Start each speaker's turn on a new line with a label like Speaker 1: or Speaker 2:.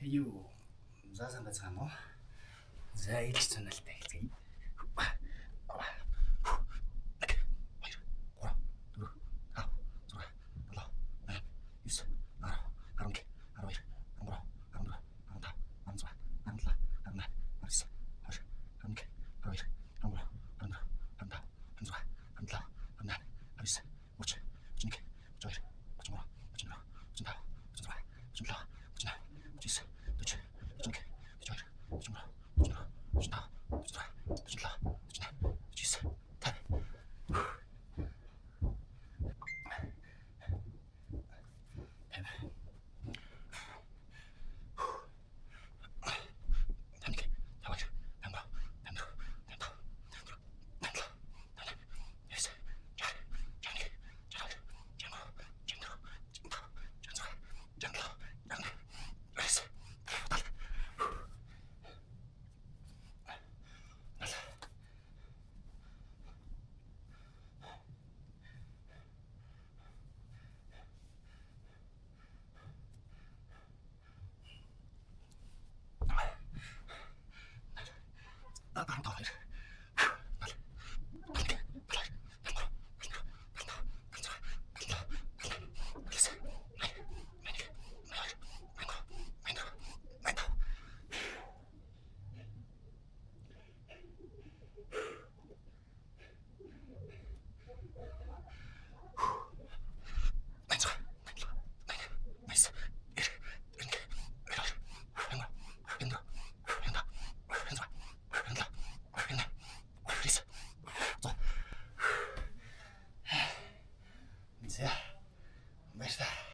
Speaker 1: Юу. За сайн байцгаана уу? За ээлж цанаалтай хэлцгээе. 1, 2, 3, 4, 5, 6, 7, 8, 9, 10, 11, 12, 13, 14, 15, 16, 17, 18, 19, 20, 21, 22, 23, 24, 25, 26, 27, 28, 30, 31, 32, 33, 34, 35, 36, 37,